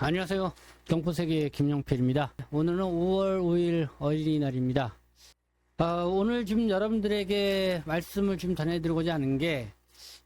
안녕하세요. 경포세계 김영필입니다. 오늘은 5월 5일 어린이날입니다. 오늘 지금 여러분들에게 말씀을 좀 전해드리고자 하는 게,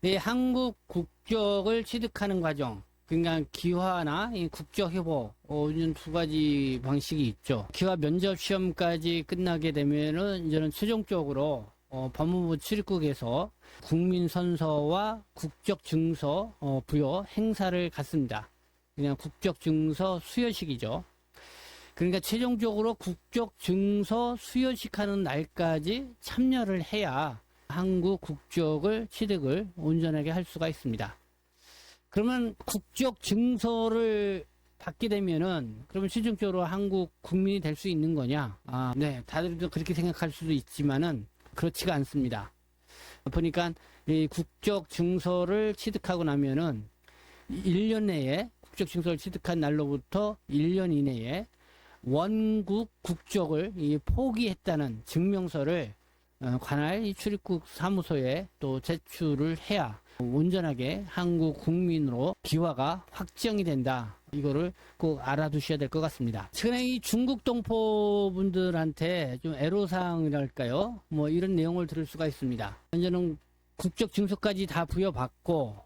이 한국 국적을 취득하는 과정, 그러니까 기화나 이 국적회복, 이런 두 가지 방식이 있죠. 기화 면접 시험까지 끝나게 되면은 이제는 최종적으로 법무부 출입국에서 국민선서와 국적증서 부여 행사를 갖습니다. 그냥 국적증서 수여식이죠. 그러니까 최종적으로 국적증서 수여식 하는 날까지 참여를 해야 한국 국적을 취득을 온전하게 할 수가 있습니다. 그러면 국적증서를 받게 되면은 그러면 최종적으로 한국 국민이 될 수 있는 거냐? 네, 다들 그렇게 생각할 수도 있지만은 그렇지가 않습니다. 보니까 이 국적증서를 취득하고 나면은 1년 내에 국적증서를 취득한 날로부터 1년 이내에 원국 국적을 포기했다는 증명서를 관할 이 출입국 사무소에 또 제출을 해야 온전하게 한국 국민으로 기화가 확정이 된다. 이거를 꼭 알아두셔야 될 것 같습니다. 최근에 이 중국 동포분들한테 좀 애로사항이랄까요? 뭐 이런 내용을 들을 수가 있습니다. 현재는 국적증서까지 다 부여받고,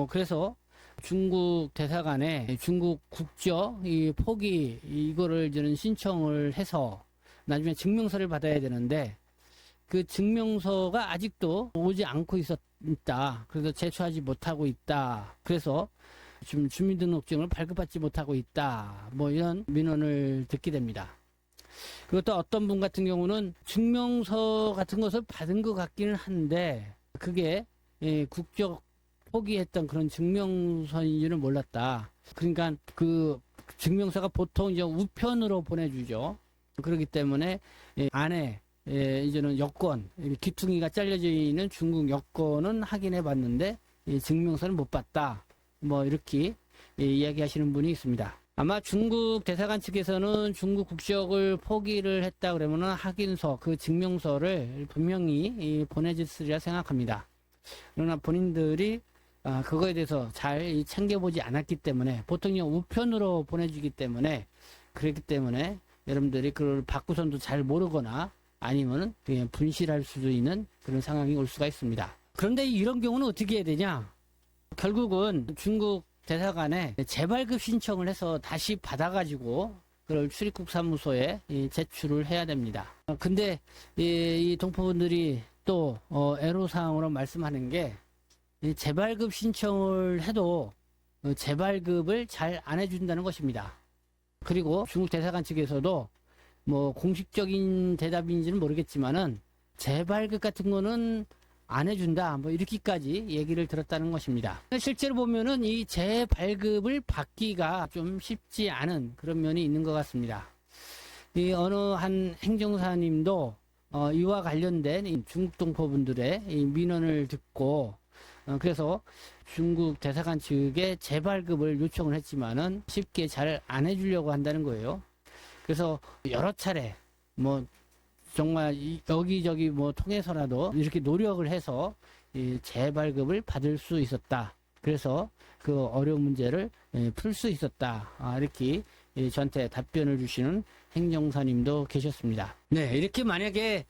그래서 중국 대사관에 중국 국적 포기 이거를 저는 신청을 해서 나중에 증명서를 받아야 되는데 그 증명서가 아직도 오지 않고 있다. 그래서 제출하지 못하고 있다. 그래서 지금 주민등록증을 발급받지 못하고 있다. 뭐 이런 민원을 듣게 됩니다. 그것도 어떤 분 같은 경우는 증명서 같은 것을 받은 것 같기는 한데 그게 국적 포기했던 그런 증명서인지는 몰랐다. 그러니까 그 증명서가 보통 이제 우편으로 보내주죠. 그렇기 때문에 안에 이제는 여권, 귀퉁이가 잘려져 있는 중국 여권은 확인해 봤는데 증명서는 못 봤다. 뭐 이렇게 이야기하시는 분이 있습니다. 아마 중국 대사관 측에서는 중국 국적을 포기를 했다 그러면은 확인서, 그 증명서를 분명히 보내줬으리라 생각합니다. 그러나 본인들이 그거에 대해서 잘 챙겨보지 않았기 때문에 보통 우편으로 보내주기 때문에 그렇기 때문에 여러분들이 그걸 받고선도 잘 모르거나 아니면은 그냥 분실할 수도 있는 그런 상황이 올 수가 있습니다. 그런데 이런 경우는 어떻게 해야 되냐? 결국은 중국 대사관에 재발급 신청을 해서 다시 받아가지고 그걸 출입국 사무소에 제출을 해야 됩니다. 근데 이 동포분들이 또 애로사항으로 말씀하는 게 재발급 신청을 해도 재발급을 잘 안 해준다는 것입니다. 그리고 중국 대사관 측에서도 뭐 공식적인 대답인지는 모르겠지만은 재발급 같은 거는 안 해준다. 뭐 이렇게까지 얘기를 들었다는 것입니다. 실제로 보면은 이 재발급을 받기가 좀 쉽지 않은 그런 면이 있는 것 같습니다. 이 어느 한 행정사님도 이와 관련된 중국 동포분들의 이 민원을 듣고 그래서 중국 대사관 측에 재발급을 요청을 했지만은 쉽게 잘 안 해주려고 한다는 거예요. 그래서 여러 차례 뭐 정말 여기저기 뭐 통해서라도 이렇게 노력을 해서 이 재발급을 받을 수 있었다. 그래서 그 어려운 문제를 풀 수 있었다. 이렇게 저한테 답변을 주시는 행정사님도 계셨습니다. 네, 이렇게 만약에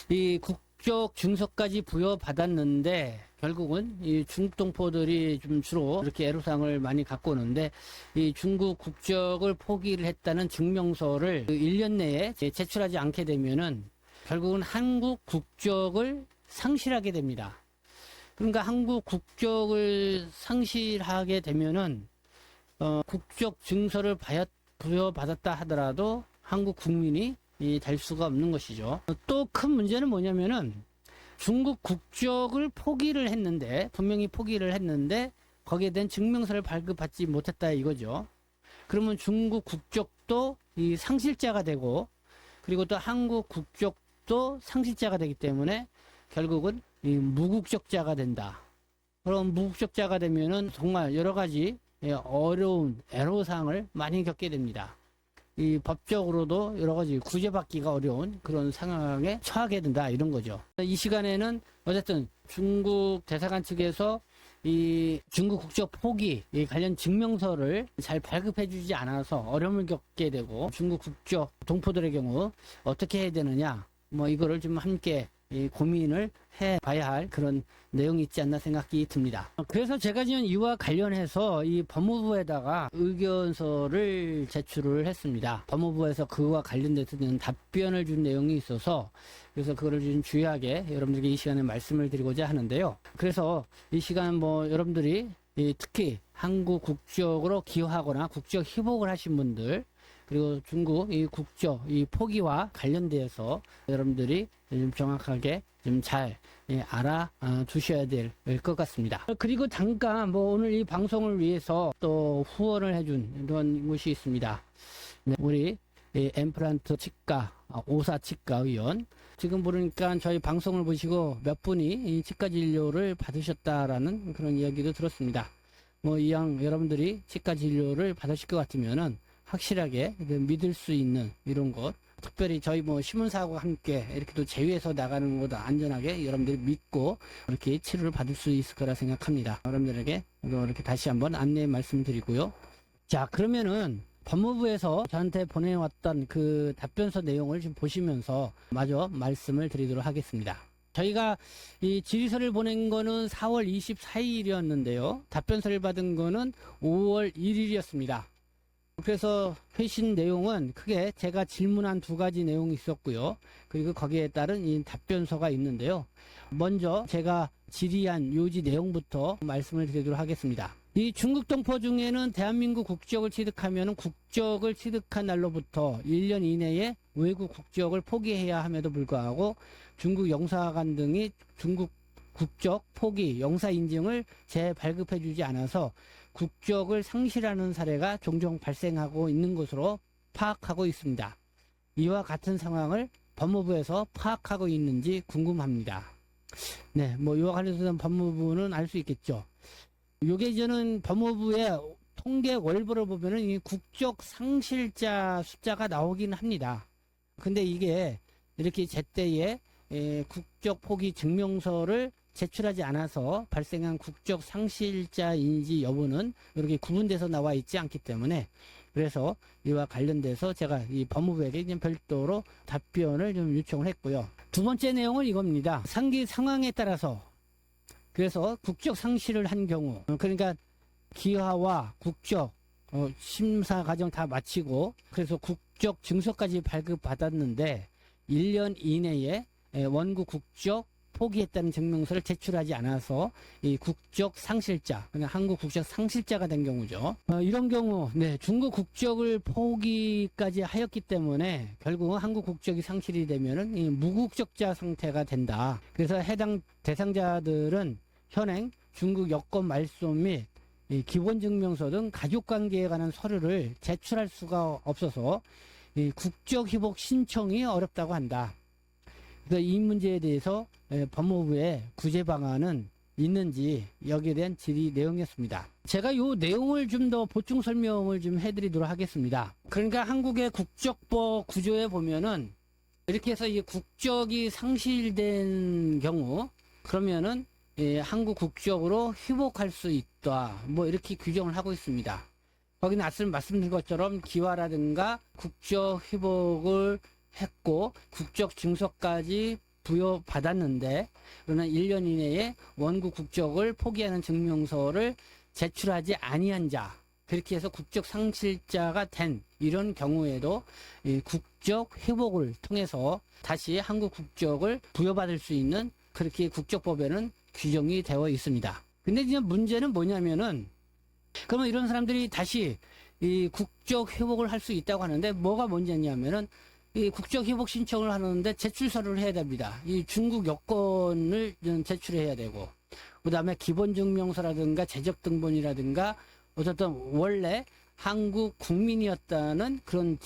이 국적 증서까지 부여받았는데 결국은 이 중국 동포들이 좀 주로 이렇게 애로사항을 많이 갖고 오는데 이 중국 국적을 포기를 했다는 증명서를 1년 내에 제출하지 않게 되면은 결국은 한국 국적을 상실하게 됩니다. 그러니까 한국 국적을 상실하게 되면은 국적 증서를 부여받았다 하더라도 한국 국민이 될 수가 없는 것이죠. 또 큰 문제는 뭐냐면은 중국 국적을 포기를 했는데 분명히 포기를 했는데 거기에 대한 증명서를 발급받지 못했다 이거죠. 그러면 중국 국적도 이 상실자가 되고 그리고 또 한국 국적도 상실자가 되기 때문에 결국은 이 무국적자가 된다. 그럼 무국적자가 되면은 정말 여러 가지 어려운 애로사항을 많이 겪게 됩니다. 이 법적으로도 여러 가지 구제받기가 어려운 그런 상황에 처하게 된다 이런 거죠. 이 시간에는 어쨌든 중국 대사관 측에서 이 중국 국적 포기 이 관련 증명서를 잘 발급해주지 않아서 어려움을 겪게 되고, 중국 국적 동포들의 경우 어떻게 해야 되느냐, 뭐 이거를 좀 함께 고민을 해봐야 할 그런 내용이 있지 않나 생각이 듭니다. 그래서 제가 지금 이와 관련해서 이 법무부에다가 의견서를 제출을 했습니다. 법무부에서 그와 관련돼서 답변을 준 내용이 있어서, 그래서 그거를 좀 주의하게 여러분들에게 이 시간에 말씀을 드리고자 하는데요. 그래서 이 시간 뭐 여러분들이 특히 한국 국적으로 기여하거나 국적 희복을 하신 분들, 그리고 중국 이 국적 이 포기와 관련되어서 여러분들이 좀 정확하게 좀 잘 알아두셔야 될 것 같습니다. 그리고 잠깐 뭐 오늘 이 방송을 위해서 또 후원을 해준 이런 곳이 있습니다. 네, 우리 엠플란트 치과 오사 치과 의원, 지금 보니까 저희 방송을 보시고 몇 분이 이 치과 진료를 받으셨다라는 그런 이야기도 들었습니다. 뭐 이왕 여러분들이 치과 진료를 받으실 것 같으면은 확실하게 믿을 수 있는 이런 것, 특별히 저희 뭐 신문사하고 함께 이렇게 또 제휴해서 나가는 것도 안전하게 여러분들이 믿고 이렇게 치료를 받을 수 있을 거라 생각합니다. 여러분들에게 이렇게 다시 한번 안내 말씀드리고요. 자, 그러면은 법무부에서 저한테 보내왔던 그 답변서 내용을 좀 보시면서 마저 말씀을 드리도록 하겠습니다. 저희가 이 질의서를 보낸 거는 4월 24일이었는데요. 답변서를 받은 거는 5월 1일이었습니다. 그래서 회신 내용은 크게 제가 질문한 두 가지 내용이 있었고요. 그리고 거기에 따른 이 답변서가 있는데요. 먼저 제가 질의한 요지 내용부터 말씀을 드리도록 하겠습니다. 이 중국 동포 중에는 대한민국 국적을 취득하면 국적을 취득한 날로부터 1년 이내에 외국 국적을 포기해야 함에도 불구하고 중국 영사관 등이 중국 국적 포기 영사 인증을 재발급해주지 않아서 국적을 상실하는 사례가 종종 발생하고 있는 것으로 파악하고 있습니다. 이와 같은 상황을 법무부에서 파악하고 있는지 궁금합니다. 네, 뭐 이와 관련해서 법무부는 알 수 있겠죠. 요게 저는 법무부의 통계 월보를 보면은 이 국적 상실자 숫자가 나오긴 합니다. 근데 이게 이렇게 제때에 국적 포기 증명서를 제출하지 않아서 발생한 국적 상실자인지 여부는 이렇게 구분돼서 나와 있지 않기 때문에, 그래서 이와 관련돼서 제가 이 법무부에게 별도로 답변을 좀 요청을 했고요. 두 번째 내용은 이겁니다. 상기 상황에 따라서, 그래서 국적 상실을 한 경우, 그러니까 기하와 국적 심사 과정 다 마치고 그래서 국적 증서까지 발급받았는데 1년 이내에 원국 국적 포기했다는 증명서를 제출하지 않아서 이 국적 상실자, 그냥 한국 국적 상실자가 된 경우죠. 이런 경우, 네, 중국 국적을 포기까지 하였기 때문에 결국 한국 국적이 상실이 되면은 이 무국적자 상태가 된다. 그래서 해당 대상자들은 현행 중국 여권 말소 및 기본증명서 등 가족관계에 관한 서류를 제출할 수가 없어서 이 국적 회복 신청이 어렵다고 한다. 그래서 이 문제에 대해서 법무부의 구제 방안은 있는지 여기에 대한 질의 내용이었습니다. 제가 이 내용을 좀 더 보충 설명을 좀 해드리도록 하겠습니다. 그러니까 한국의 국적법 구조에 보면은 이렇게 해서 이 국적이 상실된 경우 그러면은 한국 국적으로 회복할 수 있다. 뭐 이렇게 규정을 하고 있습니다. 거기는 앞서 말씀드린 것처럼 기화라든가 국적 회복을 했고 국적 증서까지 부여받았는데 그러나 1년 이내에 원국 국적을 포기하는 증명서를 제출하지 아니한 자, 그렇게 해서 국적 상실자가 된 이런 경우에도 이 국적 회복을 통해서 다시 한국 국적을 부여받을 수 있는 그렇게 국적법에는 규정이 되어 있습니다. 근데 이제 문제는 뭐냐면은 그러면 이런 사람들이 다시 이 국적 회복을 할 수 있다고 하는데 뭐가 문제냐면은 이 국적 회복 신청을 하는데 제출서를 해야 됩니다. 이 중국 여권을 제출해야 되고, 그 다음에 기본증명서라든가 재적등본이라든가 어쨌든 원래 한국 국민이었다는 그런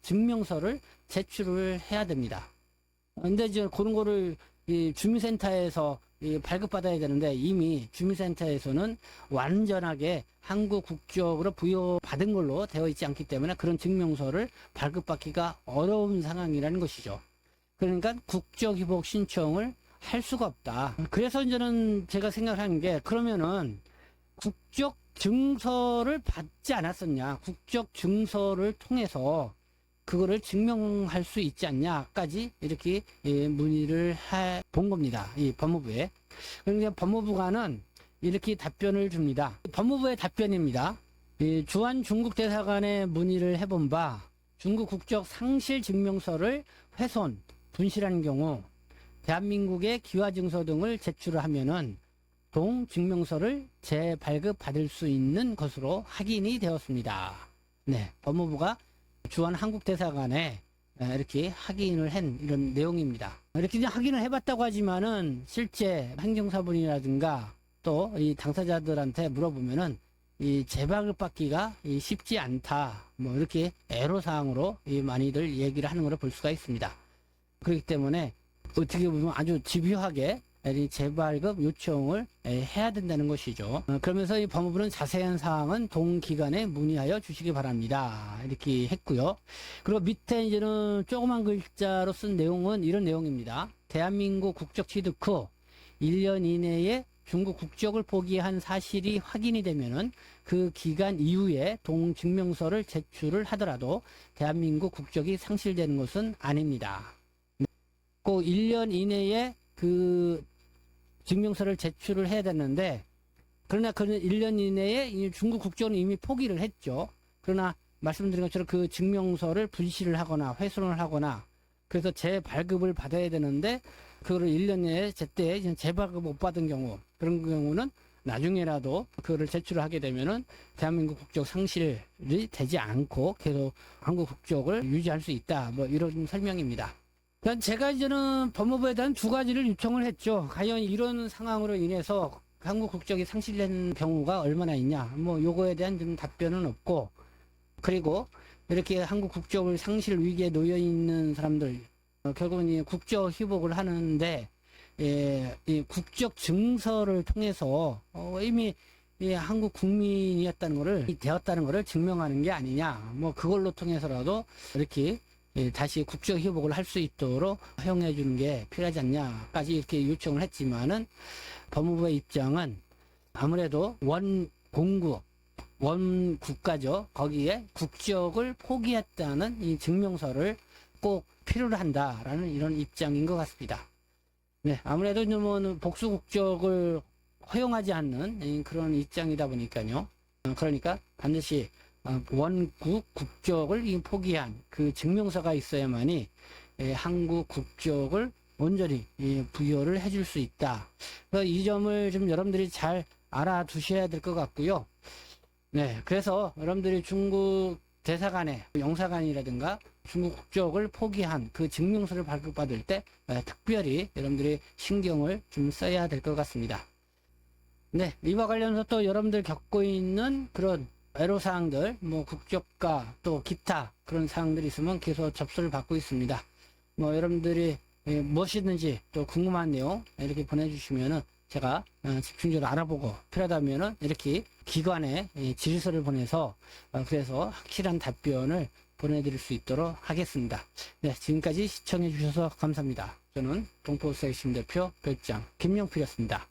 증명서를 제출을 해야 됩니다. 근데 이제 그런 거를 이 주민센터에서 발급받아야 되는데 이미 주민센터에서는 완전하게 한국 국적으로 부여받은 걸로 되어 있지 않기 때문에 그런 증명서를 발급받기가 어려운 상황이라는 것이죠. 그러니까 국적 회복 신청을 할 수가 없다. 그래서 이제는 제가 생각하는 게, 그러면은 국적 증서를 받지 않았었냐, 국적 증서를 통해서 그거를 증명할 수 있지 않냐까지 이렇게 문의를 해 본 겁니다. 이 법무부에. 그런데 법무부관은 이렇게 답변을 줍니다. 법무부의 답변입니다. 이 주한 중국 대사관에 문의를 해본 바, 중국 국적 상실 증명서를 훼손, 분실한 경우 대한민국의 기와증서 등을 제출을 하면은 동 증명서를 재발급 받을 수 있는 것으로 확인이 되었습니다. 네, 법무부가 주한 한국 대사관에 이렇게 확인을 한 이런 내용입니다. 이렇게 확인을 해봤다고 하지만은 실제 행정사분이라든가 또 이 당사자들한테 물어보면은 이 재발급 받기가 쉽지 않다, 뭐 이렇게 애로사항으로 많이들 얘기를 하는 걸 볼 수가 있습니다. 그렇기 때문에 어떻게 보면 아주 집요하게 재발급 요청을 해야 된다는 것이죠. 그러면서 이 법무부는 자세한 사항은 동기관에 문의하여 주시기 바랍니다, 이렇게 했고요. 그리고 밑에 이제는 조그만 글자로 쓴 내용은 이런 내용입니다. 대한민국 국적 취득 후 1년 이내에 중국 국적을 포기한 사실이 확인이 되면은 그 기간 이후에 동증명서를 제출을 하더라도 대한민국 국적이 상실되는 것은 아닙니다. 꼭 1년 이내에 그 증명서를 제출을 해야 되는데, 그러나 그는 1년 이내에 중국 국적은 이미 포기를 했죠. 그러나 말씀드린 것처럼 그 증명서를 분실을 하거나 훼손을 하거나 그래서 재발급을 받아야 되는데 그거를 1년 내에 제때 재발급 못 받은 경우, 그런 경우는 나중에라도 그거를 제출을 하게 되면은 대한민국 국적 상실이 되지 않고 계속 한국 국적을 유지할 수 있다, 뭐 이런 설명입니다. 제가 이제는 법무부에 대한 두 가지를 요청을 했죠. 과연 이런 상황으로 인해서 한국 국적이 상실된 경우가 얼마나 있냐, 뭐 요거에 대한 좀 답변은 없고, 그리고 이렇게 한국 국적을 상실 위기에 놓여 있는 사람들, 결국은 이 국적 회복을 하는데 이 국적 증서를 통해서 이미 한국 국민이었다는 거를 되었다는 거를 증명하는 게 아니냐, 뭐 그걸로 통해서라도 이렇게 다시 국적 회복을 할 수 있도록 허용해 주는 게 필요하지 않냐까지 이렇게 요청을 했지만은, 법무부의 입장은 아무래도 원공국, 원국가죠. 거기에 국적을 포기했다는 이 증명서를 꼭 필요로 한다라는 이런 입장인 것 같습니다. 네, 아무래도 뭐 복수 국적을 허용하지 않는 그런 입장이다 보니까요. 그러니까 반드시 원국 국적을 포기한 그 증명서가 있어야만이 한국 국적을 온전히 부여를 해줄 수 있다. 그래서 이 점을 좀 여러분들이 잘 알아두셔야 될 것 같고요. 네, 그래서 여러분들이 중국 대사관에, 영사관이라든가 중국 국적을 포기한 그 증명서를 발급받을 때 특별히 여러분들이 신경을 좀 써야 될 것 같습니다. 네, 이와 관련해서 또 여러분들 겪고 있는 그런 애로사항들, 뭐 국적과 또 기타 그런 사항들이 있으면 계속 접수를 받고 있습니다. 뭐 여러분들이 무엇이든지 또 궁금한 내용 이렇게 보내주시면은 제가 집중적으로 알아보고 필요하다면은 이렇게 기관에 질서를 보내서 그래서 확실한 답변을 보내드릴 수 있도록 하겠습니다. 네, 지금까지 시청해 주셔서 감사합니다. 저는 동포스의 신대표 별장 김영필이었습니다.